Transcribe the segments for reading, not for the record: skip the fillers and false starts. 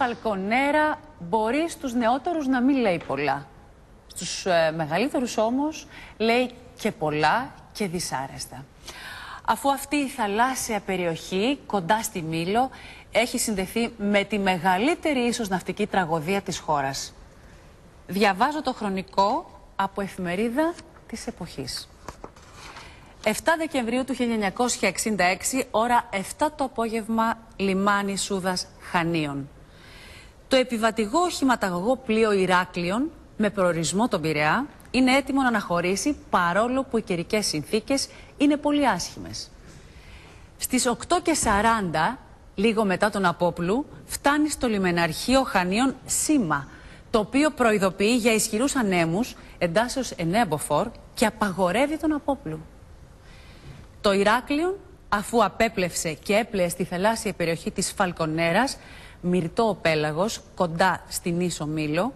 Φαλκονέρα μπορεί στους νεότερους να μην λέει πολλά. Στους μεγαλύτερους όμως λέει και πολλά και δυσάρεστα. Αφού αυτή η θαλάσσια περιοχή κοντά στη Μήλο έχει συνδεθεί με τη μεγαλύτερη ίσως ναυτική τραγωδία της χώρας. Διαβάζω το χρονικό από εφημερίδα της εποχής. 7 Δεκεμβρίου του 1966, ώρα 7 το απόγευμα, λιμάνι Σούδας Χανίων. Το επιβατηγό οχηματαγωγό πλοίο Ηράκλειον, με προορισμό τον Πειραιά, είναι έτοιμο να αναχωρήσει παρόλο που οι καιρικές συνθήκες είναι πολύ άσχημες. Στις 8:40, λίγο μετά τον Απόπλου, φτάνει στο λιμεναρχείο Χανίων σήμα, το οποίο προειδοποιεί για ισχυρούς ανέμους εντάσσεως ενέμποφορ και απαγορεύει τον Απόπλου. Το Ηράκλειον, αφού απέπλευσε και έπλεε στη θαλάσσια περιοχή της Φαλκονέρας, μυρτό ο πέλαγος, κοντά στην ίσο Μήλο,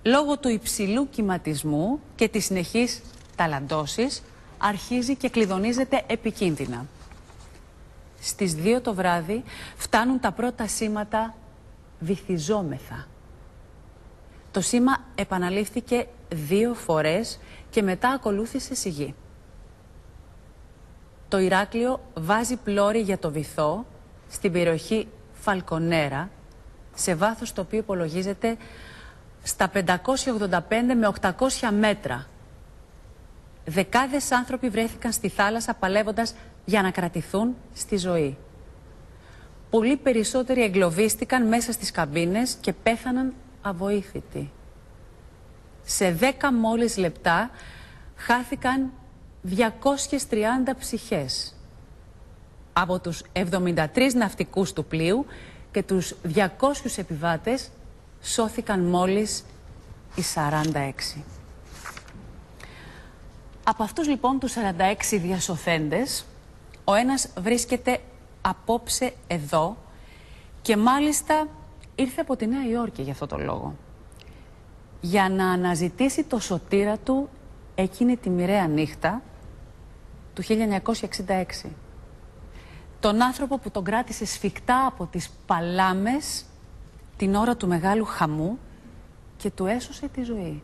λόγω του υψηλού κυματισμού και της συνεχής ταλαντώσης, αρχίζει και κλειδονίζεται επικίνδυνα. Στις 2 το βράδυ φτάνουν τα πρώτα σήματα «Βυθιζόμεθα». Το σήμα επαναλήφθηκε 2 φορές και μετά ακολούθησε σιγή. Το Ηράκλειο βάζει πλώρη για το βυθό στην περιοχή Φαλκονέρα, σε βάθος το οποίο υπολογίζεται στα 585 με 800 μέτρα. Δεκάδες άνθρωποι βρέθηκαν στη θάλασσα παλεύοντας για να κρατηθούν στη ζωή. Πολύ περισσότεροι εγκλωβίστηκαν μέσα στις καμπίνες και πέθαναν αβοήθητοι. Σε 10 μόλις λεπτά χάθηκαν 230 ψυχές από τους 73 ναυτικούς του πλοίου και τους 200 επιβάτες σώθηκαν μόλις οι 46. Από αυτούς λοιπόν τους 46 διασωθέντες, ο ένας βρίσκεται απόψε εδώ και μάλιστα ήρθε από τη Νέα Υόρκη για αυτό το λόγο, για να αναζητήσει το σωτήρα του εκείνη τη μοιραία νύχτα του 1966. Τον άνθρωπο που τον κράτησε σφιχτά από τις παλάμες την ώρα του μεγάλου χαμού και του έσωσε τη ζωή.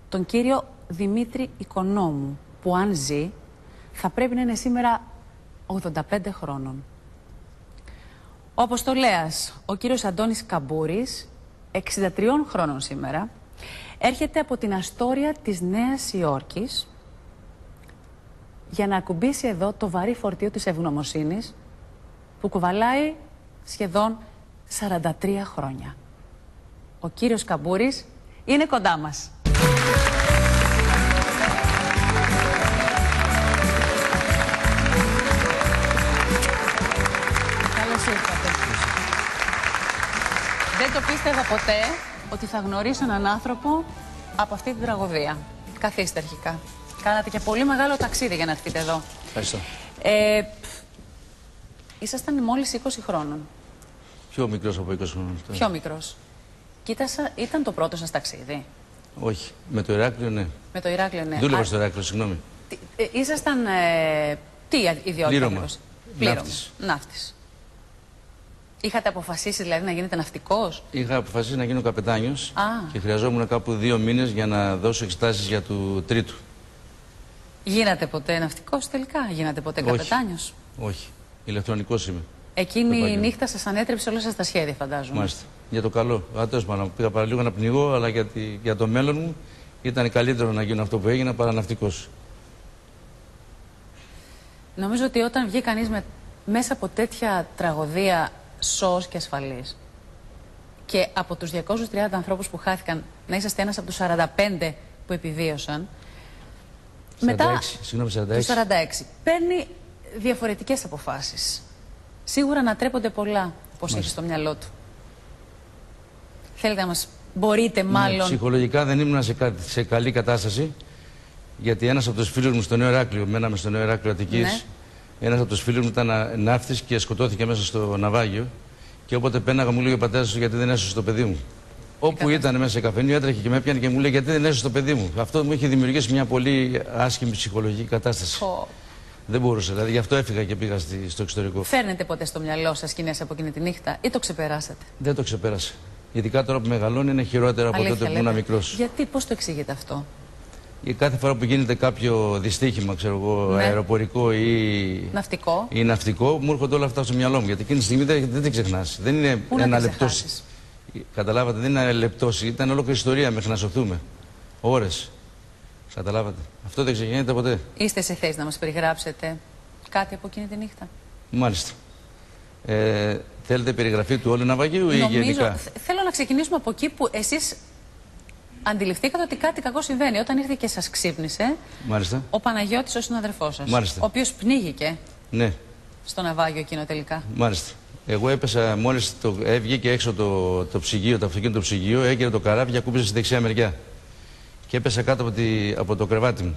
Τον κύριο Δημήτρη Οικονόμου, που αν ζει θα πρέπει να είναι σήμερα 85 χρόνων. Ο αποστολέας, ο κύριος Αντώνης Καμπούρης, 63 χρόνων σήμερα, έρχεται από την Αστόρια της Νέας Υόρκης για να ακουμπήσει εδώ το βαρύ φορτίο της ευγνωμοσύνης που κουβαλάει σχεδόν 43 χρόνια. Ο κύριος Καμπούρης είναι κοντά μας. Καλώς ήρθατε. Δεν το πίστευα ποτέ ότι θα γνωρίσω έναν άνθρωπο από αυτή την τραγωδία. Καθίστε αρχικά. Κάνατε και πολύ μεγάλο ταξίδι για να έρθετε εδώ. Ευχαριστώ. Ήσασταν μόλις 20 χρόνων. Πιο μικρός από 20 χρόνων. Πιο μικρός. Κοίτασα, ήταν το πρώτο σας ταξίδι? Όχι. Με το Ηράκλειο, ναι. Με το Ηράκλειο, ναι. Δούλευα στο Ηράκλειο, συγγνώμη. Ήσασταν τι ιδιότητα? Πλήρωμα. Ναύτης. Ναύτης. Είχατε αποφασίσει δηλαδή να γίνετε ναυτικός? Είχα αποφασίσει να γίνω καπετάνιος και χρειαζόμουν κάπου 2 μήνες για να δώσω εξετάσεις για του τρίτου. Γίνατε ποτέ ναυτικός τελικά? Γίνατε ποτέ καπετάνιος? Όχι. Ηλεκτρονικός είμαι. Εκείνη η νύχτα σας ανέτρεψε όλα σας τα σχέδια, φαντάζομαι. Μάλιστα. Για το καλό. Τέλος πάντων, πήγα παραλίγο να πνιγώ, αλλά για το μέλλον μου ήταν καλύτερο να γίνω αυτό που έγινα παρά ναυτικός. Νομίζω ότι όταν βγει κανείς μέσα από τέτοια τραγωδία σώος και ασφαλής και από τους 230 ανθρώπους που χάθηκαν να είσαστε ένας από τους 45 που επιβίωσαν, 46, μετά συγγνώμη, 46. τους 46 παίρνει διαφορετικές αποφάσεις. Σίγουρα ανατρέπονται πολλά, όπως έχει στο μυαλό του. Θέλετε να μας μπορείτε μάλλον... Ψυχολογικά δεν ήμουν σε καλή κατάσταση, γιατί ένας από τους φίλους μου στο Νέο Ηράκλειο, μέναμε στο Νέο Ηράκλειο Αττικής, ένας από τους φίλους μου ήταν ναύτης και σκοτώθηκε μέσα στο ναυάγιο. Και όποτε πέναγα, μου λέει ο πατέρας του, γιατί δεν έσωσε το παιδί μου. Όπου ήταν μέσα σε καφενείο, έτρεχε και με έπιανε και μου λέει, γιατί δεν έσωσε το παιδί μου. Αυτό μου είχε δημιουργήσει μια πολύ άσχημη ψυχολογική κατάσταση. Δεν μπορούσα. Δηλαδή γι' αυτό έφυγα και πήγα στο εξωτερικό. Φέρνετε ποτέ στο μυαλό σας σκηνές από εκείνη τη νύχτα ή το ξεπεράσατε? Δεν το ξεπέρασα. Ειδικά τώρα που μεγαλώνει είναι χειρότερα από τότε που ήμουν μικρός. Γιατί, πώς το εξηγείτε αυτό? Κάθε φορά που γίνεται κάποιο δυστύχημα, ξέρω εγώ, ναι, αεροπορικό ή ναυτικό, μου έρχονται όλα αυτά στο μυαλό μου. Γιατί εκείνη τη στιγμή δεν την ξεχνάς. Δεν είναι ένα λεπτό. Καταλάβατε, δεν είναι ένα λεπτό. Ήταν ολόκληρη ιστορία μέχρι να σωθούμε. Ώρες. Καταλάβατε. Αυτό δεν ξεχνιέται ποτέ. Είστε σε θέση να μας περιγράψετε κάτι από εκείνη τη νύχτα? Μάλιστα. Θέλετε περιγραφή του όλου ναυαγίου ή γενικά? Θέλω να ξεκινήσουμε από εκεί που εσείς αντιληφθήκατε ότι κάτι κακό συμβαίνει. Όταν ήρθε και σας ξύπνησε, μάλιστα, ο Παναγιώτης, ο συναδελφός σας, μάλιστα, ο οποίος πνίγηκε, ναι, στο ναυάγιο εκείνο τελικά. Μάλιστα. Εγώ έπεσα μόλις έβγηκε έξω το ψυγείο, το αυτοκίνητο ψυγείο, έγινε το καράβι και ακούμπησε στη δεξιά μεριά. Και έπεσα κάτω από το κρεβάτι μου.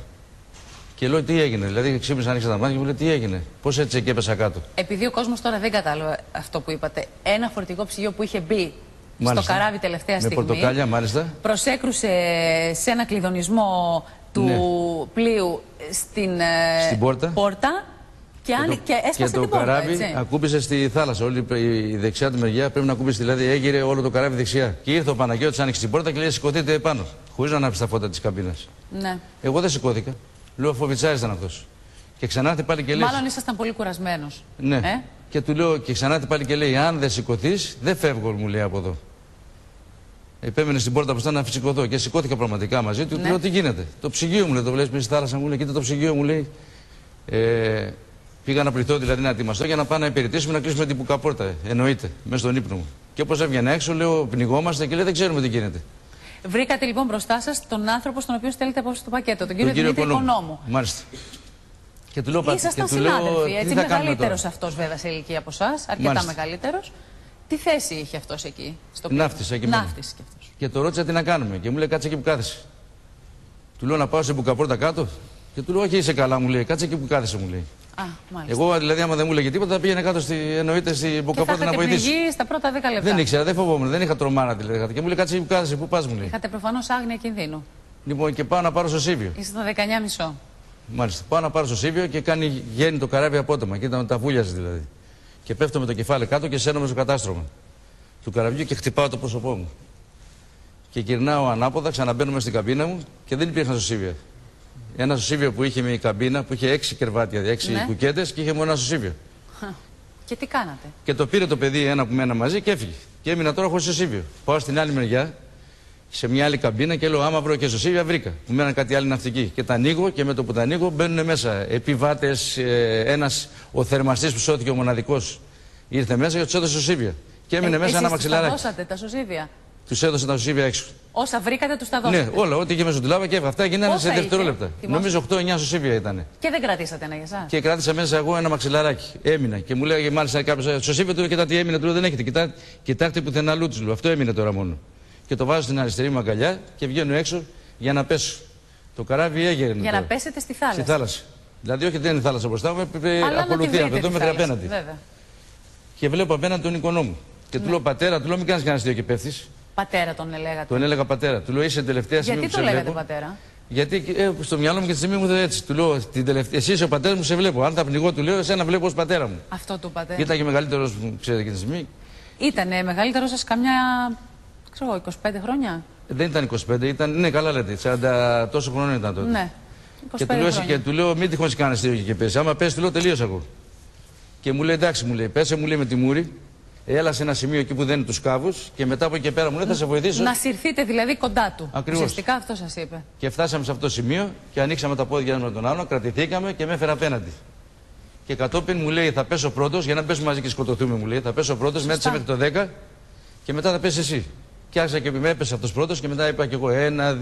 Και λέω τι έγινε. Δηλαδή ξύπνησα, άνοιξα τα μάτια και μου λέει τι έγινε. Πώς έτσι και έπεσα κάτω? Επειδή ο κόσμος τώρα δεν κατάλαβε αυτό που είπατε, ένα φορτηγό ψυγείο που είχε μπει, μάλιστα, στο καράβι τελευταία στιγμή, με πορτοκάλια, μάλιστα, προσέκρουσε σε ένα κλειδονισμό του, ναι, πλοίου στην πόρτα και έσπασε και την πόρτα. Και το καράβι έτσι ακούμπησε στη θάλασσα. Όλη η δεξιά του μεριά πρέπει να ακούμπησε. Δηλαδή έγειρε όλο το καράβι δεξιά. Και ήρθε ο Παναγιώτης, άνοιξε την πόρτα και λέει σηκωθείτε πάνω. Χωρίς να ανάψει τα φώτα της καμπίνας. Ναι. Εγώ δεν σηκώθηκα. Λέω φοβιτσάρης ήταν αυτός. Και ξανά έρθει πάλι και λέει. Μάλλον ήσασταν πολύ κουρασμένος. Ναι. Και του λέω και ξανά έρθει πάλι και λέει: αν δεν σηκωθείς, δεν φεύγω, μου λέει από εδώ. Επέμενε στην πόρτα μπροστά να σηκωθώ. Και σηκώθηκα πραγματικά μαζί του. Ναι. Του λέω: τι γίνεται? Το ψυγείο μου λέει: το βλέπεις μέσα στη θάλασσα, μου λέει: κοίτα το ψυγείο μου λέει. Πήγα να πληθώ δηλαδή να ετοιμαστώ για να πάω να υπηρετήσουμε να κλείσουμε την μπουκαπόρτα. Εννοείται, μέσα στον ύπνο μου. Και όπως έβγαινα έξω, λέω: πνιγόμαστε και λέει: δεν ξέρουμε τι γίνεται. Βρήκατε λοιπόν μπροστά σας τον άνθρωπο στον οποίο στέλνετε απόψε το πακέτο, τον κύριο Δημήτρη Οικονόμου. Μάλιστα. Και του λέω: ήσασταν συνάδελφοι, έτσι, μεγαλύτερος αυτός βέβαια σε ηλικία από εσάς, αρκετά μεγαλύτερος. Τι θέση είχε αυτός εκεί, στο πλοίο? Ναύτης και αυτός. Και το ρώτησα τι να κάνουμε και μου λέει: κάτσε εκεί που κάθεσαι. Του λέω: να πάω σε μπουκαπόρτα κάτω. Και του λέω: όχι, είσαι καλά, μου λέει: κάτσε εκεί που κάθεσαι, μου λέει. Εγώ δηλαδή, άμα δεν μου λέγε τίποτα, θα πήγαινε κάτω εννοείται στην μπουκαπόρτα να βοηθήσει. Στα πρώτα 10 λεπτά. Δεν ήξερα, δεν φοβόμουν, δεν είχα τρομάρα δηλαδή. Και μου λέει: κάτσε εκεί που κάθεσαι, πού πας, μου λέει. Είχατε προφανώς άγνοια κινδύνου. Λοιπόν, και πάω να πάρω στο Σίβιο. Ήσασταν 19,5. Μάλιστα. Πάω να πάρω στο Σίβιο και βγαίνει το καράβι απότομα. Και ήταν τα βούλιαζε δηλαδή. Και πέφτω με το κεφάλι κάτω και σένομαι στο κατάστρωμα του καραβιού και χτυπάω το πρόσωπό μου. Και γυρνάω ανάποδα, ξαναμπαίνω μέσα στην καμπίνα μου και δεν υπήρχαν σωσίβια. Ένα σωσίβιο που είχε με καμπίνα που είχε 6 κερβάτια, 6 ναι, κουκέτες και είχε μόνο ένα σωσίβιο. Και τι κάνατε? Και το πήρε το παιδί ένα που μένα μαζί και έφυγε. Και έμεινα τώρα χωρίς σωσίβιο. Πάω στην άλλη μεριά, σε μια άλλη καμπίνα και λέω: άμα βρω και σωσίβια, βρήκα. Που μέναν κάτι άλλη ναυτική. Και τα ανοίγω και με το που τα ανοίγω μπαίνουν μέσα επιβάτες, ο θερμαστής που σώθηκε ο μοναδικός ήρθε μέσα και του έδωσε σωσίβια. Και έμεινε μέσα ένα μαξιλάράκι. Τους δώσατε τα σωσίβια? Τους έδωσα τα σωσίβια έξω. Όσα βρήκατε, τους τα δώσατε? Ναι, όλα, ό,τι είχε μέσα στην τουλάβα και αυτά γίνανε σε δευτερόλεπτα. Νομίζω 8-9 σωσίβια ήταν. Και δεν κρατήσατε ένα για εσάς? Και κράτησα μέσα εγώ ένα μαξιλαράκι. Έμεινα. Και μου λέγε μάλιστα κάποιο σωσίβια, του λέω: κοιτά τι έμεινε, του λέω: δεν έχετε. Κοιτάξτε πουθενά λούτς, λέω. Αυτό έμεινε τώρα μόνο. Και το βάζω στην αριστερή μου αγκαλιά και βγαίνω έξω για να πέσω. Το καράβι έγερε. Για να πέσετε στη θάλασσα? Στη θάλασσα. Δηλαδή, όχι δεν είναι θάλασσα μπροστά μου, ακολουθεί από εδώ μέχρι απέναντι. Βέβαια. Και βλέπω απέναντι τον εικονό μου. Και του λέω: πατέρα, του λέω: μην κάνεις κανένα αστείο και πέφτεις. Πατέρα τον λέγατε? Τον έλεγα πατέρα. Του λέω: είσαι τελευταία στιγμή που σε βλέπω. Γιατί το λέγατε πατέρα? Γιατί στο μυαλό μου και τη στιγμή μου ήταν έτσι. Του λέω: εσύ είσαι ο πατέρα μου, σε βλέπω. Αν θα πνιγώ, του λέω: εσένα βλέπω ως πατέρα μου. Αυτό του πατέρα. Ήταν και μεγαλύτερος μου, ξέρετε, και τη στιγμή. Ήτανε μεγαλύτερος σας καμιά, ξέρω, 25 χρόνια? Δεν ήταν 25, ήταν. Ναι, καλά λέτε. 40 τόσο χρόνο ήταν τότε. Ναι. Και του λέω: μην τυχόν κάνει αστείο και πέσει. Άμα πέσει, του λέω: τελείωσα εγώ. Και μου λέει: εντάξει, μου λέει: πέσε, μου λέει με τη μούρη. Έλα σε ένα σημείο εκεί που δεν είναι τους κάβους και μετά από εκεί και πέρα μου λέει: θα σε βοηθήσω. Να συρθείτε δηλαδή κοντά του. Ακριβώς. Ουσιαστικά αυτό σας είπε. Και φτάσαμε σε αυτό το σημείο και ανοίξαμε τα πόδια ένα με τον άλλο, κρατηθήκαμε και με έφερε απέναντι. Και κατόπιν μου λέει: θα πέσω πρώτος, για να πέσουμε μαζί και σκοτωθούμε, μου λέει: θα πέσω πρώτος, μέτρησε μέχρι το 10 και μετά θα πέσει εσύ. Και άρχισα και με έπεσε αυτός πρώτος και μετά είπα και εγώ: 1,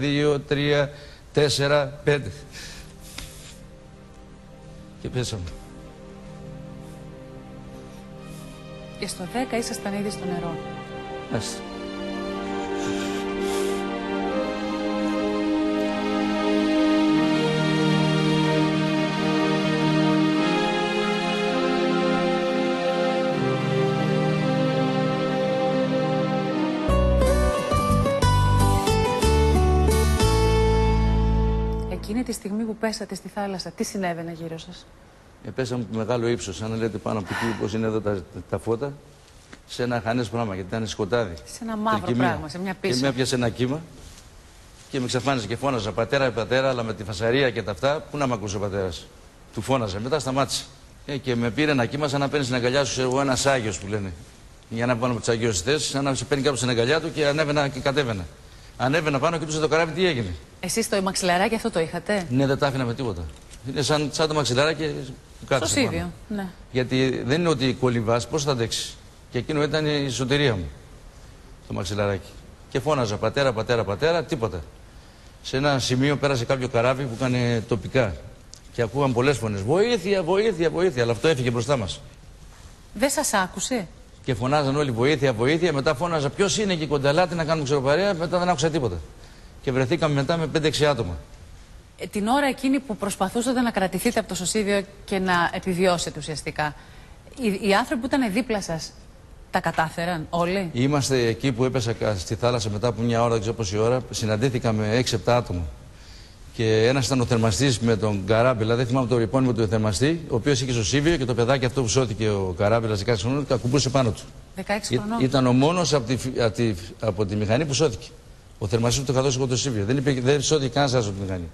2, 3, 4, 5. Και πέσαμε. Και στο 10 ήσασταν ήδη στο νερό. Άστα. Εκείνη τη στιγμή που πέσατε στη θάλασσα, τι συνέβαινε γύρω σας? Πέσαμε από μεγάλο ύψος, σαν να λέτε πάνω από εκεί, όπως είναι εδώ τα φώτα, σε ένα χανές πράγμα, γιατί ήταν σκοτάδι. Σε ένα μαύρο πράγμα, σε μια πίστα. Και με έπιασε ένα κύμα και με εξαφάνισε και φώναζα πατέρα, πατέρα, αλλά με τη φασαρία και τα αυτά, πού να μ' ακούσει ο πατέρας. Του φώναζε, μετά σταμάτησε. Και με πήρε ένα κύμα σαν να παίρνει στην αγκαλιά σου, εγώ ένας Άγιος που λένε. Για να πάνω από τις αγιώσεις, σαν να σε παίρνει κάποιος στην αγκαλιά του και ανέβαινα και κατέβαινα. Ανέβαινα πάνω και του το καράβι, τι έγινε. Εσείς το μαξιλαράκι αυτό το είχατε? Ναι, δεν τα άφηνα με τίποτα. Είναι σαν το μαξιλαράκι που κάθεσαι. Στο σίδιο, ναι. Γιατί δεν είναι ότι κολυβάς, πώς θα αντέξει. Και εκείνο ήταν η σωτηρία μου, το μαξιλαράκι. Και φώναζα πατέρα, πατέρα, πατέρα, τίποτα. Σε ένα σημείο πέρασε κάποιο καράβι που έκανε τοπικά. Και ακούγαν πολλές φωνές. Βοήθεια, βοήθεια, βοήθεια. Αλλά αυτό έφυγε μπροστά μας. Δεν σας άκουσε? Και φωνάζαν όλοι βοήθεια, βοήθεια. Μετά φώναζα ποιος είναι εκεί κοντά, ελάτε να κάνουμε ξεροπαρέα. Μετά δεν άκουσα τίποτα. Και βρεθήκαμε μετά με 5-6 άτομα. Την ώρα εκείνη που προσπαθούσατε να κρατηθείτε από το σωσίδιο και να επιβιώσετε ουσιαστικά, οι άνθρωποι που ήταν δίπλα σας τα κατάφεραν όλοι? Είμαστε εκεί που έπεσα στη θάλασσα μετά από μια ώρα, δεν ξέρω πόση ώρα. Συναντήθηκα με 6-7 άτομα. Και ένας ήταν ο θερμαστής με τον Καράμπελα, δεν θυμάμαι το επώνυμο του θερμαστή, ο οποίος είχε στο Σίβιο και το παιδάκι αυτό που σώθηκε ο Καράμπελας 16 χρονών, τα κουμπούσε πάνω του. 16 χρονών. Ήταν ο μόνος από τη μηχανή που σώθηκε. Ο θερμαστής του είχα δώσει εγώ το Σίβιο. Δεν σώθηκε κανένας άλλος από τη μηχανή.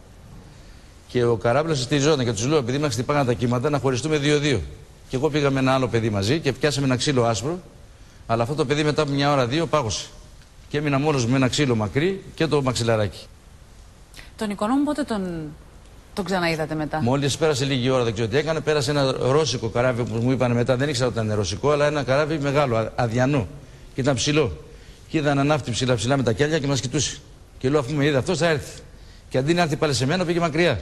Και ο Καράμπελας στηριζόταν και του λέω: επειδή μας χτυπάγαν τα κύματα, να χωριστούμε 2-2. Και εγώ πήγα με ένα άλλο παιδί μαζί και πιάσαμε ένα ξύλο άσπρο, αλλά αυτό το παιδί μετά από μια ώρα-δύο πάγωσε. Και έμεινα μόνος με ένα ξύλο μακρύ και το μαξιλαράκι. Τον Οικονόμου πότε τον ξαναείδατε μετά? Μόλις πέρασε λίγη ώρα, δεν ξέρω τι έκανε, πέρασε ένα ρώσικο καράβι που μου είπαν μετά, δεν ήξερα ότι ήταν ρωσικό, αλλά ένα καράβι μεγάλο, αδιανό. Και ήταν ψηλό. Και είδα ένα ναύτη ψηλά με τα κέλια και μας κοιτούσε. Και λέω: αφού με είδα, αυτός θα έρθει. Και αντί να έρθει πάλι σε μένα, πήγε μακριά.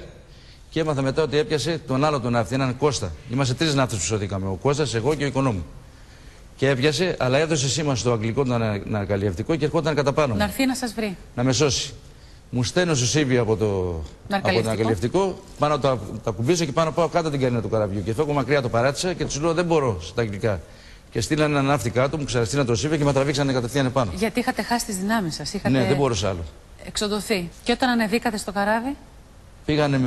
Και έμαθα μετά ότι έπιασε τον άλλο τον ναύτη, έναν Κώστα. Είμαστε 3 ναύτες που σωθήκαμε. Ο Κώστας, εγώ και ο Οικονόμου. Και έπιασε, αλλά έδωσε σήμα στο αγγλικό το ανακαλυευτικό και ερχόταν κατά πάνω. Να έρθει να σας βρει. Να με σώσει. Μου στέλνω στο Σίβιο από το ανακαλυευτικό, πάνω τα κουμπίσω και πάνω πάω κάτω την καρίνα του καραβιού. Και φεύγω μακριά, το παράτησα και του λέω: δεν μπορώ στα αγγλικά. Και στείλανε έναν ναύτη κάτω, μου ξαναστείλανε το Σίβιο και με τραβήξανε κατευθείαν επάνω. Γιατί είχατε χάσει τις δυνάμεις σας, είχατε... Ναι, δεν μπορούσα άλλο. Εξοδοθεί. Και όταν ανεβήκατε στο καράβι? Πήγανε,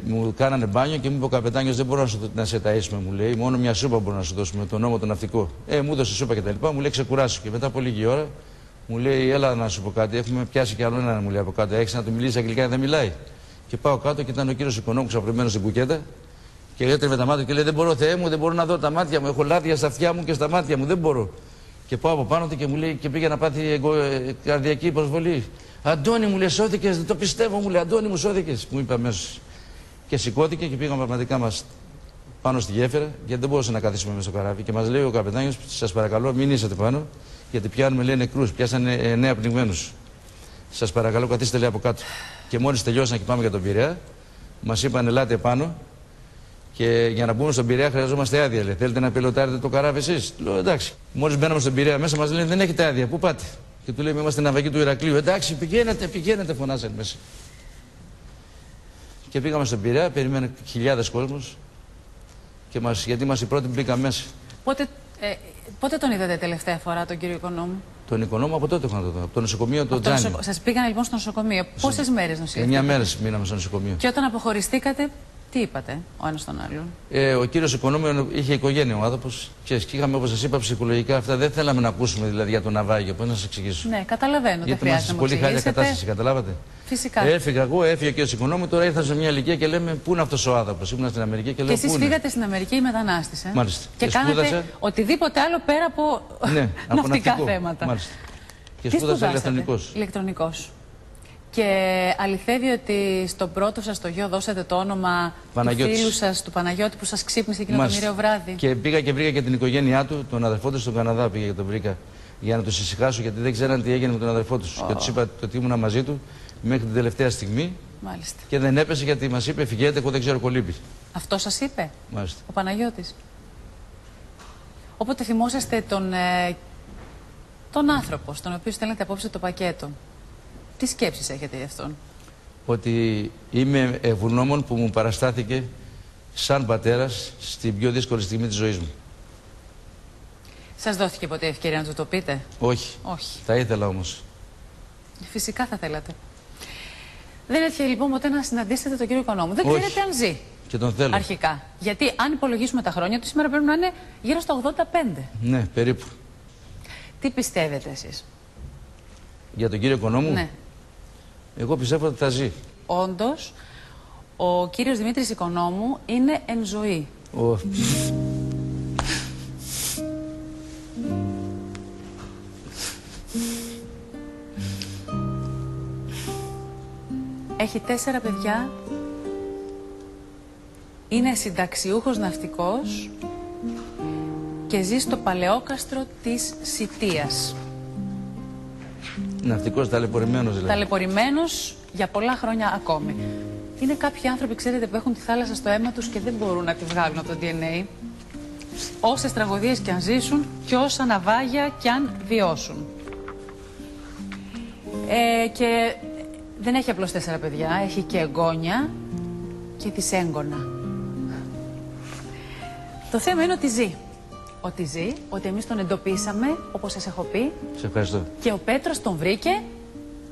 μου κάνανε μπάνιο και μου είπε ο καπετάνιος: δεν μπορώ να σε ταΐσουμε, μου λέει. Μόνο μια σούπα μπορώ να σου δώσουμε, τον νόμο το ναυτικό. Μου έδωσε σούπα και τα λοιπά, μου λέει: ξεκουράσου. Και μετά από λίγη ώρα μου λέει: έλα να σου πω κάτι. Έχουμε πιάσει κι άλλο ένα, μου λέει από κάτω. Έχει να του μιλήσει αγγλικά, δεν μιλάει. Και πάω κάτω και ήταν ο κύριος Οικονόμου ξαπλωμένος στην κουκέτα και έτρεβε τα μάτια και λέει: δεν μπορώ, Θεέ μου, δεν μπορώ να δω τα μάτια μου. Έχω λάδια στα αυτιά μου και στα μάτια μου, δεν μπορώ. Και πάω από πάνω του και μου λέει: και πήγα να πάθει καρδιακή προσβολή. Αντώνη, μου λέει: σώθηκες, δεν το πιστεύω, μου λέει: Αντώνη, μου σώθηκες. Μου είπε αμέσως. Και σηκώθηκε και πήγαμε πραγματικά μας πάνω στη γέφυρα, γιατί δεν μπορούσε να καθίσουμε μέσα στο καράβι. Και μας λέει ο καπετάνιος: σας παρακαλώ, μην είσατε πάνω, γιατί πιάνουμε, λέει, νεκρούς. Πιάσανε 9 πνιγμένους. Σας παρακαλώ, καθίστε, λέει, από κάτω. Και μόλις τελειώσαν και πάμε για τον Πειραιά, μας είπαν: ελάτε πάνω. Και για να μπούμε στον Πειραιά χρειαζόμαστε άδεια. Λέει: θέλετε να πιλοτάρετε το καράβι εσείς? Λέω: εντάξει. Μόλις μπαίναμε στον Πειραιά μέσα, μας λένε: δεν έχετε άδεια, πού πάτε? Και του λέμε: είμαστε ναυαγοί του Ηρακλείου. Εντάξει, πηγαίνετε, φωνάζανε μέσα. Και πήγαμε στον Πειραιά, περιμένουν χιλιάδες κόσμος. Και γιατί είμαστε οι πρώτοι που μπήκαμε μέσα. Πότε τον είδατε τελευταία φορά τον κύριο Οικονόμου? Τον Οικονόμου από τότε έχω να το δω. Από το νοσοκομείο το Τζάνι. Σας πήγαν λοιπόν στο νοσοκομείο. Πόσες μέρες νοσηλευτήκατε? 9 μέρες μείναμε στο νοσοκομείο. Και όταν αποχωριστήκατε, τι είπατε ο ένας τον άλλον? Ο κύριος Οικονόμου είχε οικογένεια ο άνθρωπος και είχαμε, όπως σας είπα, ψυχολογικά αυτά. Δεν θέλαμε να ακούσουμε δηλαδή για το ναυάγιο. Πώς να σας εξηγήσω? Ναι, καταλαβαίνω. Γιατί είμαστε σε πολύ χάλια κατάσταση, καταλάβατε. Φυσικά. Έφυγα εγώ, έφυγε ο κύριος Οικονόμου, τώρα ήρθα σε μια ηλικία και λέμε: πού είναι αυτός ο άνθρωπος? Ήμουν στην Αμερική και λέω: και εσείς φύγατε στην Αμερική μετανάστης. Μάλιστα. Και κάνατε οτιδήποτε άλλο πέρα από ναυτικά θέματα. Μάλιστα. Και σπούδασα ηλεκτρονικός. Και αληθεύει ότι στον πρώτο σας το γιο δώσατε το όνομα του φίλου σας, του Παναγιώτη, που σας ξύπνησε εκείνο το μοιραίο βράδυ? Και πήγα και βρήκα και την οικογένειά του, τον αδερφό του στον Καναδά πήγα και τον βρήκα. Για να τους ησυχάσω, γιατί δεν ξέραν τι έγινε με τον αδερφό του. Και τους είπα ότι ήμουν μαζί του μέχρι την τελευταία στιγμή. Μάλιστα. Και δεν έπεσε γιατί μας είπε: φυγέτε, εγώ δεν ξέρω κολύμπη. Αυτό σας είπε? Μάλιστα. Ο Παναγιώτης. Όποτε θυμόσαστε τον άνθρωπο στον οποίο στέλνετε απόψε το πακέτο, τι σκέψεις έχετε γι' αυτόν? Ότι είμαι ευγνώμων που μου παραστάθηκε σαν πατέρας στην πιο δύσκολη στιγμή της ζωής μου. Σας δόθηκε ποτέ ευκαιρία να του το πείτε? Όχι. Θα ήθελα όμως. Φυσικά θα θέλατε. Δεν έτυχε λοιπόν ποτέ να συναντήσετε τον κύριο Οικονόμου? Δεν ξέρετε αν ζει? Και τον θέλω. Αρχικά. Γιατί αν υπολογίσουμε τα χρόνια του, σήμερα πρέπει να είναι γύρω στα 85. Ναι, περίπου. Τι πιστεύετε εσείς? Για τον κύριο Οικονόμου. Ναι. Εγώ πιστεύω ότι θα ζει. Όντως, ο κύριος Δημήτρης Οικονόμου είναι εν ζωή. Έχει 4 παιδιά. Είναι συνταξιούχος ναυτικός και ζει στο παλαιόκαστρο της Σιτίας. Ναυτικός, ταλαιπωρημένος δηλαδή. Ταλαιπωρημένος για πολλά χρόνια ακόμη. Είναι κάποιοι άνθρωποι, ξέρετε, που έχουν τη θάλασσα στο αίμα τους και δεν μπορούν να τη βγάλουν από το DNA. Όσες τραγωδίες και αν ζήσουν και όσα ναυάγια και αν βιώσουν. Και δεν έχει απλώς 4 παιδιά, έχει και εγγόνια και δυσέγγωνα. Το θέμα είναι ότι ζει. Ότι ζει, ότι εμείς τον εντοπίσαμε, όπως σας έχω πει. Σε ευχαριστώ. Και ο Πέτρος τον βρήκε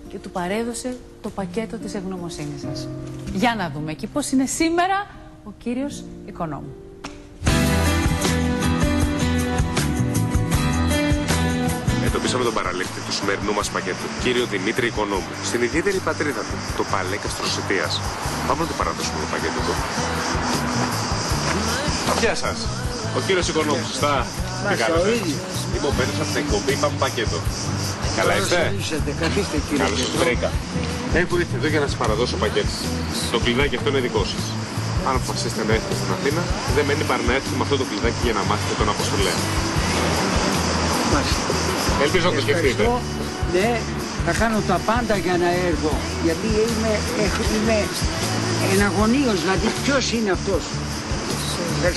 και του παρέδωσε το πακέτο της ευγνωμοσύνης σας. Για να δούμε εκεί πώς είναι σήμερα ο κύριος Οικονόμου. Εντοπίσαμε τον παραλήπτη του σημερινού μας πακέτου, κύριο Δημήτρη Οικονόμου, στην ιδιαίτερη πατρίδα του, το Παλέκαστρο Σιτίας. Πάμε να του παραδώσουμε το πακέτο του. Γεια σας. Ο κύριος Οικονόμου, σωστά? Τι κάνετε? Είμαι ο Πέτρος από την εκπομπή, είπαμε πακέτο. Καλά είστε? Καθίστε κύριε. Καλώς σας βρήκα. Έχω ήρθει εδώ για να σας παραδώσω πακέτο. Το κλειδάκι αυτό είναι δικό σας. Αν αποφασίσετε να έρθετε στην Αθήνα, δεν μένει παρά να έρθετε με αυτό το κλειδάκι για να μάθετε τον Αποστολέα. Ελπίζω να το σκεφτείτε. Ναι, θα κάνω τα πάντα για να έρθω. Γιατί είμαι εναγωνίος, δηλαδή ποιος είναι αυτός.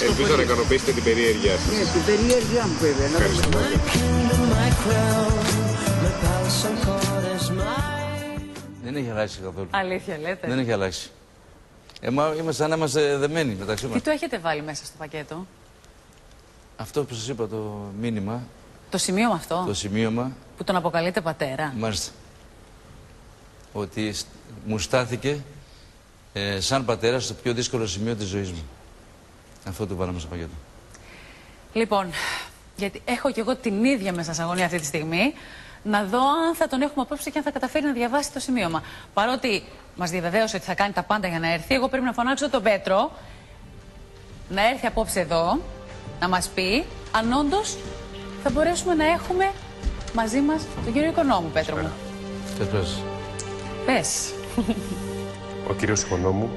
Ελπίζω να ικανοποιήσετε την περιέργειά σας. Ναι, την περιέργειά μου βέβαια. Ευχαριστώ πολύ. Δεν έχει αλλάξει καθόλου. Αλήθεια λέτε? Δεν έχει αλλάξει. Είμαστε σαν να είμαστε δεμένοι μεταξύ μας. Τι το έχετε βάλει μέσα στο πακέτο? Αυτό που σας είπα, το μήνυμα. Το σημείωμα αυτό? Το σημείωμα. Που τον αποκαλείτε πατέρα? Μάλιστα. Ότι μου στάθηκε σαν πατέρα στο πιο δύσκολο σημείο της ζωής μου. Αυτό το βάλαμε στο πακέτο. Λοιπόν, γιατί έχω κι εγώ την ίδια μέσα σε αγωνία αυτή τη στιγμή, να δω αν θα τον έχουμε απόψε και αν θα καταφέρει να διαβάσει το σημείωμα. Παρότι μας διαβεβαίωσε ότι θα κάνει τα πάντα για να έρθει, εγώ πρέπει να φωνάξω τον Πέτρο να έρθει απόψε εδώ, να μας πει αν όντως θα μπορέσουμε να έχουμε μαζί μας τον κύριο Οικονόμου, Πέτρο μου. Πες. Ο κύριος Οικονόμου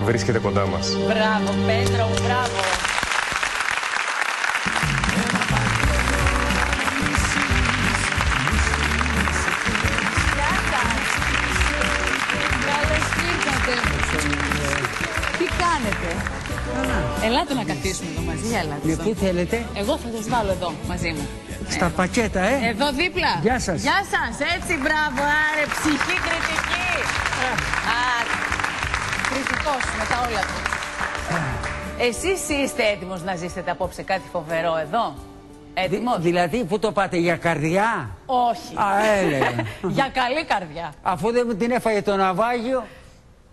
βρίσκεται κοντά μας. Μπράβο, Πέτρο μου, μπράβο. Τι κάνετε? Ελάτε να καθίσουμε εδώ μαζί, ελάτε. Με τι θέλετε? Εγώ θα σας βάλω εδώ μαζί μου. Στα πακέτα, Εδώ δίπλα. Γεια σας. Γεια σας, έτσι, μπράβο, άρε, ψυχή κριτική. Κριτικός με τα όλα του. Εσείς είστε έτοιμος να ζήσετε απόψε κάτι φοβερό εδώ? Έτοιμος? Δηλαδή, πού το πάτε, για καρδιά? Όχι. Έλεγα. Για καλή καρδιά. Αφού δεν μου την έφαγε το ναυάγιο,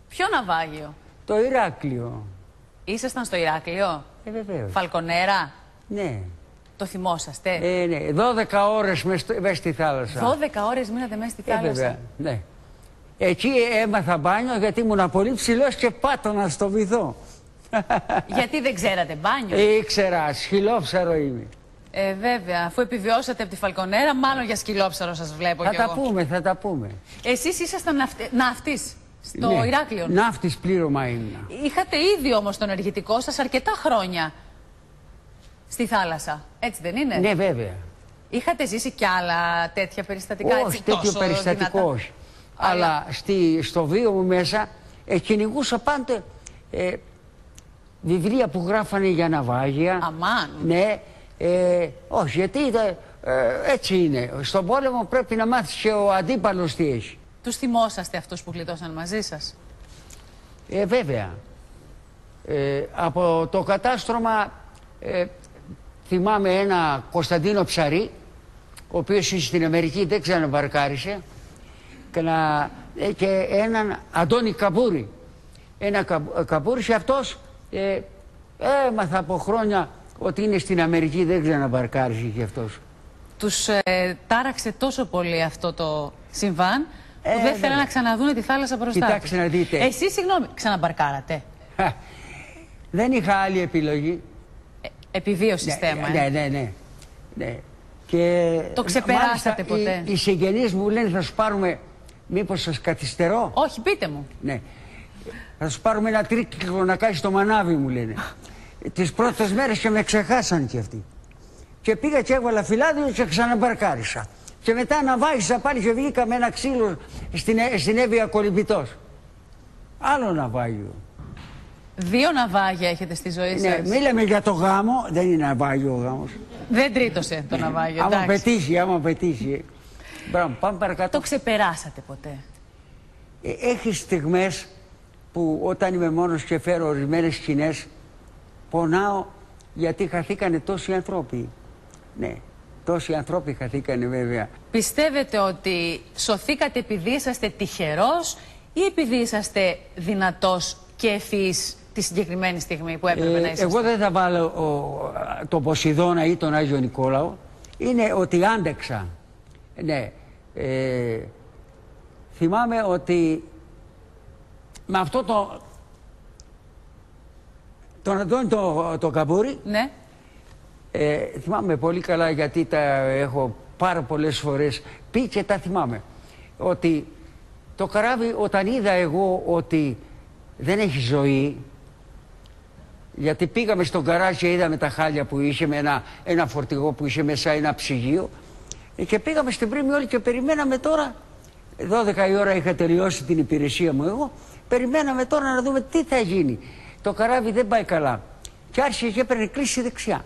Ποιο ναυάγιο? το Ηράκλειο. Ήσασταν στο Ηράκλειο? Βεβαίως. Φαλκονέρα? Ναι. Το θυμόσαστε? Ναι. 12 ώρες μέσα στη θάλασσα. 12 ώρες μείνατε μέσα στη θάλασσα? Βέβαια, ναι. Εκεί έμαθα μπάνιο γιατί ήμουν πολύ ψηλός και πάτωνα στο βυθό. Γιατί δεν ξέρατε μπάνιο? Ήξερα, σκυλόψαρο είμαι. Βέβαια, αφού επιβιώσατε από τη Φαλκονέρα, μάλλον για σκυλόψαρο σας βλέπω κι εγώ. Θα τα πούμε. Εσείς ήσασταν ναυτής στο Ηράκλειο. Ναύτης πλήρωμα ήμουν. Είχατε ήδη όμως τον ενεργητικό σας αρκετά χρόνια στη θάλασσα, έτσι δεν είναι? Ναι, βέβαια. Είχατε ζήσει κι άλλα τέτοια περιστατικά? Όχι, τέτοιο περιστατικό όχι. Αλλά στο βίο μου μέσα κυνηγούσα πάντα βιβλία που γράφανε για ναυάγια. Αμάν. Ναι, όχι, γιατί έτσι είναι. Στον πόλεμο πρέπει να μάθεις και ο αντίπαλος τι έχει. Τους θυμόσαστε αυτούς που γλιτώσαν μαζί σας? Βέβαια. Από το κατάστρωμα θυμάμαι ένα Κωνσταντίνο Ψαρή, ο οποίος στην Αμερική δεν ξαναβαρκάρισε, και έναν Αντώνη Καμπούρη, ένα καμπούρι και αυτός έμαθα από χρόνια ότι είναι στην Αμερική, δεν ξαναμπαρκάρισε και αυτός. Τους τάραξε τόσο πολύ αυτό το συμβάν που δεν θέλανε να ξαναδούνε τη θάλασσα μπροστά. Κοιτάξτε να δείτε. Εσείς, συγγνώμη, ξαναμπαρκάρατε? Δεν είχα άλλη επιλογή. Επιβίωση θέμα. Ναι. Και το ξεπεράσατε ποτέ? Οι συγγενείς μου λένε θα σου πάρουμε, μήπως σας καθυστερώ? Όχι, πείτε μου. Ναι. Θα σου πάρουμε ένα τρίκυκλο να κάνεις το μανάβι, μου λένε. Τις πρώτες μέρες και με ξεχάσαν και αυτοί. Και πήγα και έβαλα φυλάδιο και ξαναμπαρκάρισα. Και μετά ναυάγησα πάλι και βγήκα με ένα ξύλο στην Εύβοια Κολυμπητός. Άλλο ναυάγιο. 2 ναυάγια έχετε στη ζωή σας. Ναι, μίλαμε για το γάμο, δεν είναι ναυάγιο ο γάμος. Δεν τρίτωσε το ναυάγιο, άμα πετύχει. Μπράβο, πάμε παρακάτω. Το ξεπεράσατε ποτέ? Έχει στιγμές που όταν είμαι μόνος και φέρω ορισμένες σκηνές, πονάω γιατί χαθήκανε τόσοι άνθρωποι. Ναι, τόσοι άνθρωποι χαθήκανε βέβαια. Πιστεύετε ότι σωθήκατε επειδή είσαστε τυχερός ή επειδή είσαστε δυνατός και ευφυής τη συγκεκριμένη στιγμή που έπρεπε να είσαστε? Εγώ δεν θα βάλω τον Ποσειδώνα ή τον Άγιο Νικόλαο. Είναι ότι άντεξα. Ναι. Θυμάμαι ότι με αυτό τον Αντώνη το Καμπούρι, ναι. Θυμάμαι πολύ καλά γιατί τα έχω πάρα πολλές φορές πει και τα θυμάμαι. Ότι το καράβι, όταν είδα εγώ ότι δεν έχει ζωή, γιατί πήγαμε στον καράζ και είδαμε τα χάλια που είχε με ένα φορτηγό που είχε μέσα ένα ψυγείο, και πήγαμε στην Πρίμη όλοι και περιμέναμε τώρα, 12 η ώρα είχα τελειώσει την υπηρεσία μου εγώ, περιμέναμε τώρα να δούμε τι θα γίνει. Το καράβι δεν πάει καλά και άρχισε και έπαιρνε κλίση δεξιά.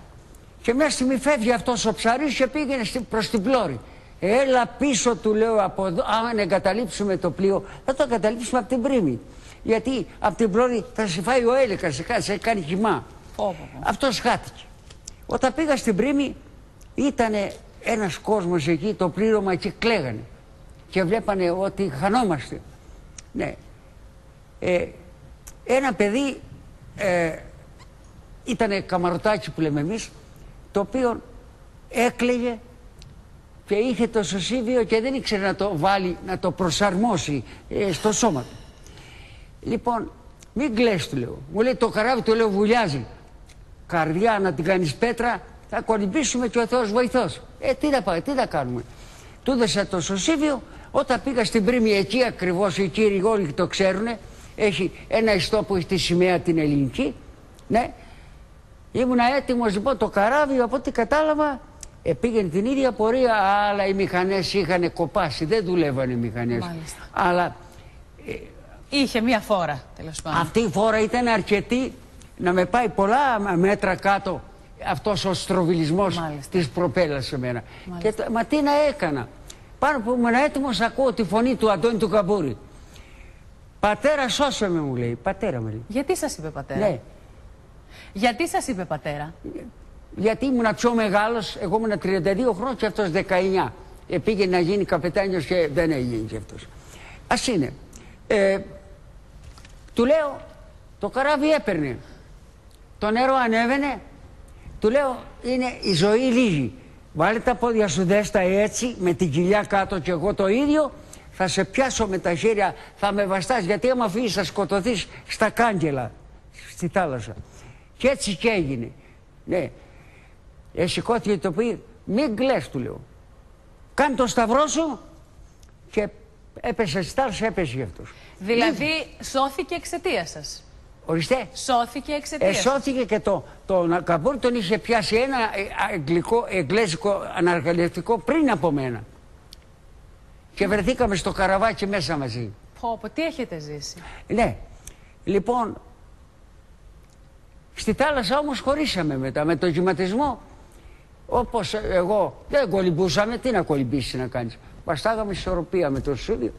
Και μια στιγμή φεύγει αυτός ο ψαρής και πήγαινε προς την πλώρη. Έλα πίσω, του λέω, από εδώ, άμα εγκαταλείψουμε το πλοίο, θα το εγκαταλείψουμε από την Πρίμη. Γιατί από την πλώρη θα σε φάει ο έλεκας, σε κάνει κοιμά. Αυτός χάθηκε. Όταν πήγα στην Πρίμη ήταν ένας κόσμος εκεί, το πλήρωμα, και κλαίγανε. Και βλέπανε ότι χανόμαστε. Ναι. Ένα παιδί ήταν καμαρωτάκι που λέμε εμείς, το οποίο έκλαιγε και είχε το σωσίβιο και δεν ήξερε να το βάλει, να το προσαρμόσει στο σώμα του. Λοιπόν, μην κλαις, του λέω. Μου λέει το καράβι, του λέω, βουλιάζει. Καρδιά να την κάνεις πέτρα, θα κολυμπήσουμε και ο Θεός βοηθός. Τι θα κάνουμε. Του έδωσα το σωσίβιο. Όταν πήγα στην Πρίμη, εκεί ακριβώς οι κύριοι όλοι το ξέρουνε, έχει ένα ιστό που έχει τη σημαία την ελληνική. Ναι. Ήμουνα έτοιμος λοιπόν το καράβι, από ό,τι κατάλαβα, πήγαινε την ίδια πορεία, αλλά οι μηχανές είχαν κοπάσει, δεν δουλεύανε οι μηχανές. Μάλιστα. Αλλά είχε μία φόρα, τέλος πάντων. Αυτή η φόρα ήταν αρκετή να με πάει πολλά μέτρα κάτω, αυτός ο στροβιλισμός της προπέλας σε μένα. Και μα τι να έκανα. Πάνω που ήμουν έτοιμος, ακούω τη φωνή του Αντώνη του Καμπούρη. Πατέρα, σώσε με, μου λέει. Πατέρα, με λέει. Γιατί σας είπε πατέρα? Ναι. Γιατί σας είπε πατέρα? Γιατί ήμουν πιο μεγάλος, εγώ ήμουν 32 χρόνια και αυτός 19. Πήγε να γίνει καπετάνιος και δεν έγινε και αυτός. Ας είναι. Του λέω, το καράβι έπαιρνε. Το νερό ανέβαινε. Του λέω, είναι η ζωή λίγη. Βάλε τα πόδια σου, δες τα έτσι, με την κοιλιά κάτω και εγώ το ίδιο. Θα σε πιάσω με τα χέρια, θα με βαστάς, γιατί άμα φύγεις θα σκοτωθείς στα κάγκελα, στη θάλασσα. Και έτσι και έγινε. Ναι. Σηκώθηκε το πει, μην κλαις, του λέω. Κάνε το σταυρό σου και έπεσε στη θάλασσα, έπεσε γι' αυτός. Δηλαδή σώθηκε εξαιτίας σας? Ορίστε. Σώθηκε εξαιτίας σας. Σώθηκε και το Καμπούρι τον είχε πιάσει ένα εγγλέζικο αναργαλευτικό πριν από μένα. Και βρεθήκαμε στο καραβάκι μέσα μαζί. Πω, τι έχετε ζήσει. Ναι. Λοιπόν, στη θάλασσα όμως χωρίσαμε μετά, με τον κυματισμό. Όπως εγώ δεν κολυμπούσαμε, τι να κολυμπήσεις να κάνεις. Βαστάγαμε ισορροπία με το σούδιο.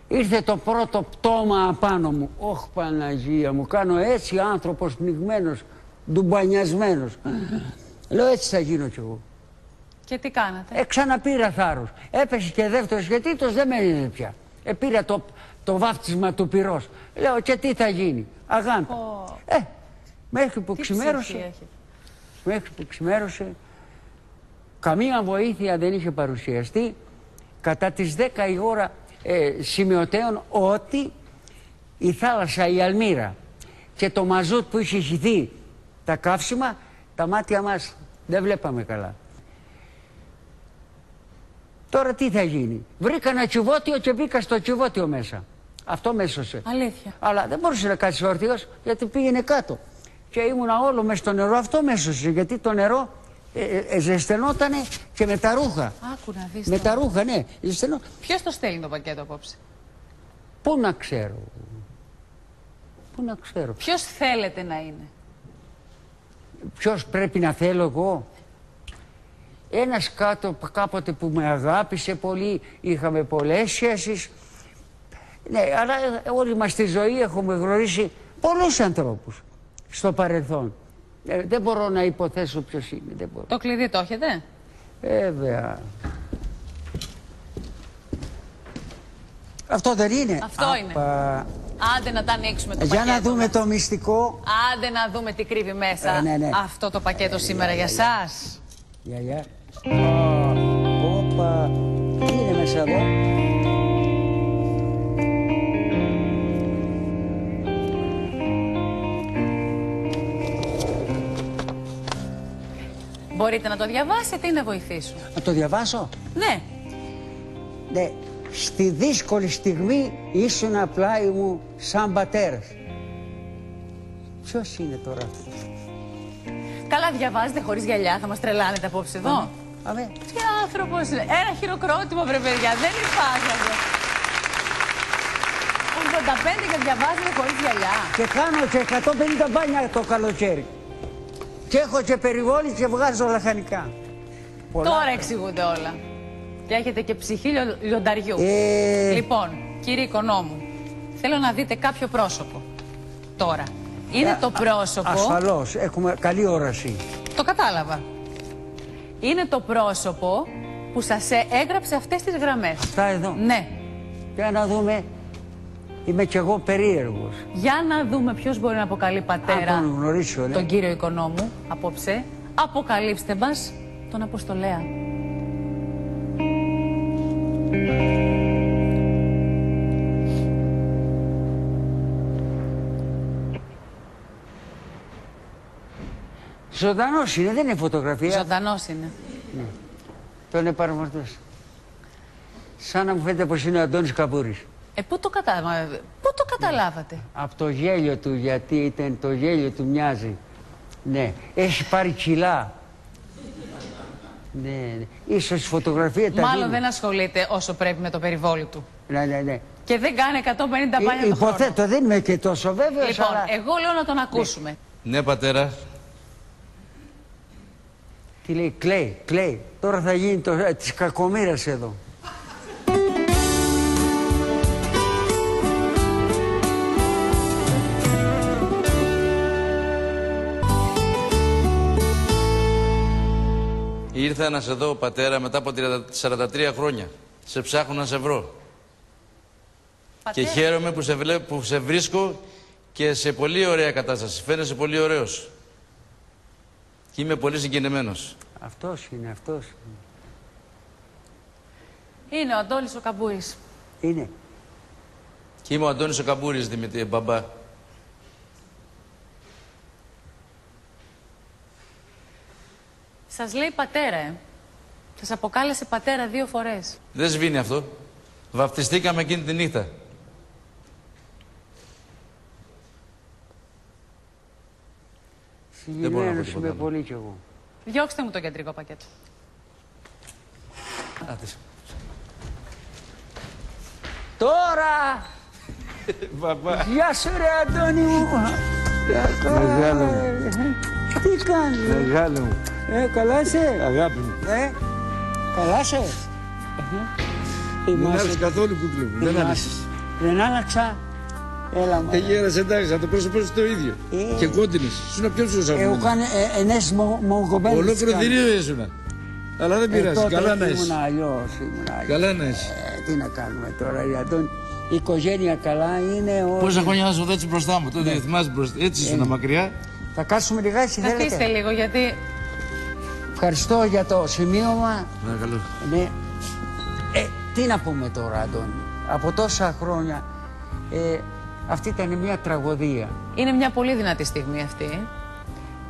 Ήρθε το πρώτο πτώμα απάνω μου. Ωχ, Παναγία μου, κάνω έτσι άνθρωπος πνιγμένος, ντουμπανιασμένος. Λέω έτσι θα γίνω κι εγώ. Και τι κάνατε? Ξαναπήρα θάρρος. Έπεσε και δεύτερος και τρίτος, δεν με είδε πια. Πήρα το βάφτισμα του πυρός. Λέω, και τι θα γίνει? Αγάντα. Μέχρι που ξημέρωσε. Μέχρι που ξημέρωσε. Καμία βοήθεια δεν είχε παρουσιαστεί. Κατά τις 10 η ώρα σημειωτέων ότι η θάλασσα, η αλμύρα και το μαζούτ που είχε χυθεί τα καύσιμα, τα μάτια μας δεν βλέπαμε καλά. Τώρα τι θα γίνει? Βρήκα ένα τσιβώτιο και μπήκα στο τσιβώτιο μέσα. Αυτό με έσωσε. Αλήθεια. Αλλά δεν μπορούσε να κάτσει όρθιος γιατί πήγαινε κάτω. Και ήμουνα όλο μες στο νερό, αυτό με έσωσε. Γιατί το νερό ζεσθενότανε και με τα ρούχα. Άκου να δεις. Με τα ρούχα, ναι. Ποιος το στέλνει το πακέτο απόψε? Πού να ξέρω. Πού να ξέρω. Ποιος θέλετε να είναι? Ποιος πρέπει να θέλω εγώ? Ένας κάποτε που με αγάπησε πολύ, είχαμε πολλές σχέσεις. Ναι, αλλά όλη μας τη ζωή έχουμε γνωρίσει πολλούς ανθρώπους στο παρελθόν. Δεν μπορώ να υποθέσω ποιος είναι. Δεν μπορώ. Το κλειδί το έχετε? Βέβαια. Αυτό δεν είναι? Αυτό είναι. Άντε να τα ανοίξουμε το για πακέτο. Να δούμε το μυστικό. Άντε να δούμε τι κρύβει μέσα ναι. αυτό το πακέτο σήμερα για σας. Γεια. Όπα. Τι είναι μέσα εδώ? Μπορείτε να το διαβάσετε ή να βοηθήσω? Να το διαβάσω? Ναι. Ναι. Στη δύσκολη στιγμή ήσουν πλάι μου σαν πατέρας. Ποιος είναι τώρα αυτό? Καλά διαβάζετε χωρίς γυαλιά, θα μας τρελάνετε απόψε εδώ. Αμέ. Τι άνθρωπος είναι. Ένα χειροκρότημα βρε παιδιά, δεν υφάζατε. 85 και διαβάζετε χωρίς γυαλιά. Και κάνω και 150 μπάνια το καλοκαίρι. Και έχω και περιβόλι και βγάζω λαχανικά. Τώρα εξηγούνται όλα. Και έχετε και ψυχή λιονταριού. Λοιπόν, κύριε Οικονόμου, θέλω να δείτε κάποιο πρόσωπο. Τώρα. Είναι το πρόσωπο... Ασφαλώς, έχουμε καλή όραση. Το κατάλαβα. Είναι το πρόσωπο που σας έγραψε αυτές τις γραμμές. Αυτά εδώ? Ναι. Για να δούμε. Είμαι κι εγώ περίεργος. Για να δούμε ποιος μπορεί να αποκαλεί πατέρα τον γνωρίσω, ναι. Τον κύριο Οικονόμου απόψε. Αποκαλύψτε μας τον Αποστολέα. Ζωντανός είναι, δεν είναι φωτογραφία. Ζωντανός είναι. Ναι. Τον επαρμορτός. Σαν να μου φαίνεται πως είναι ο Αντώνης Καμπούρης. Πού το καταλάβατε? Από το γέλιο του, γιατί ήταν το γέλιο του μοιάζει. Ναι, έχει πάρει κιλά. Ναι. Ίσως η φωτογραφία τα μάλλον δίνει. δεν ασχολείται όσο πρέπει με το περιβόλι του. Ναι. Και δεν κάνει 150 μπάνια το χρόνο. Υποθέτω, δεν είμαι και τόσο βέβαιος. Λοιπόν, αλλά... εγώ λέω να τον ακούσουμε. Ναι, πατέρα. Τι λέει, κλαίει. Τώρα θα γίνει της κακομοίρας εδώ. Ήρθα να σε δω, πατέρα, μετά από 43 χρόνια. Σε ψάχνω να σε βρω. Πατέρα. Και χαίρομαι που σε βρίσκω και σε πολύ ωραία κατάσταση. Φαίνεσαι πολύ ωραίος. Και είμαι πολύ συγκινημένος. Αυτός είναι. Είναι ο Αντώνης ο Καμπούρης. Είναι. Και είμαι ο Αντώνης ο Καμπούρης, Δημητρή, μπαμπά. Σας λέει πατέρα, Σας αποκάλεσε πατέρα 2 φορές. Δεν σβήνει αυτό. Βαπτιστήκαμε εκείνη τη νύχτα. Συγκινημένος είμαι πολύ κι εγώ. Διώξτε μου το κεντρικό πακέτο. Τώρα! Γεια σου ρε Αντώνη μου! Μεγάλο μου. Τι κάνεις? Μεγάλο μου. Καλά είσαι? Αγάπη μου. Καλά είσαι? Δεν άλλαξες καθόλου κούκλο μου. Δεν άλλαξες. Δεν άλλαξα. Έλα μου. Γέρασε εντάξει, θα το πρόσωπο σου το ίδιο. Και κόντινες. Ήσουν πιο ψηλός από Εγώ μένα. κάνω ενές μογκομπέλες. Ολόκληρο θηρίο ήσουν. Αλλά δεν πειράζει. Καλά να είσαι. Ήμουν αλλιώς. Καλά να είσαι. Τι να κάνουμε τώρα, Αντώνη. η οικογένεια καλά είναι. Πόσα χρόνια θα σου δω έτσι μπροστά μου, τότε θυμάσαι μπροστά. Έτσι ήσουν μακριά. Θα κάτσουμε λιγάκι, Καθίστε λίγο, γιατί. Ευχαριστώ για το σημείωμα. Παρακαλώ. Ναι. Τι να πούμε τώρα, Αντώνη. Από τόσα χρόνια αυτή ήταν μια τραγωδία. Είναι μια πολύ δυνατή στιγμή αυτή.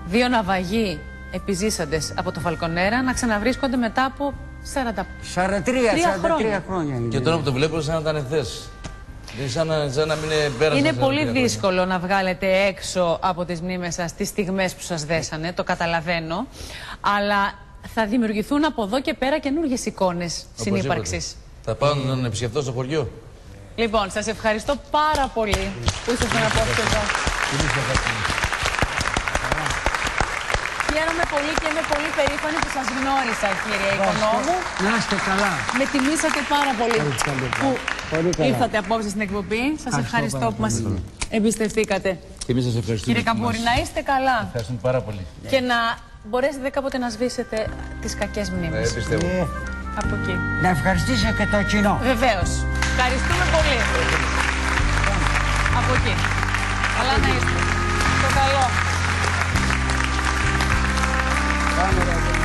Δύο ναυαγοί επιζήσαντες από το Φαλκονέρα να ξαναβρίσκονται μετά από 43 χρόνια. Και τώρα που το βλέπω σαν να ήταν χθες. Σαν να μην πέρασαν. Είναι πολύ δύσκολο να βγάλετε έξω από τις μνήμες σας τις στιγμές που σας δέσανε, το καταλαβαίνω. Αλλά θα δημιουργηθούν από εδώ και πέρα καινούργιες εικόνες συνύπαρξης. Θα πάω να επισκεφτώ στο χωριό. Λοιπόν, σας ευχαριστώ πάρα πολύ που ήσασταν απόψε εδώ. Χαίρομαι πολύ και είμαι πολύ περήφανη που σας γνώρισα, κύριε Οικονόμου. Να είστε καλά. Με τιμήσατε πάρα πολύ που Πολύ ήρθατε απόψε στην εκπομπή. Σας ευχαριστώ που μας εμπιστευτήκατε. Και εμείς σας ευχαριστούμε. Κύριε Καμπούρη, να είστε καλά. Ευχαριστούμε πάρα πολύ. Και να μπορέσετε κάποτε να σβήσετε τις κακές μνήμες. Πιστεύω. Από εκεί. Να ευχαριστήσω και το κοινό. Βεβαίως. Ευχαριστούμε πολύ. Από εκεί. Καλά να είστε. Το καλό. Πάμε,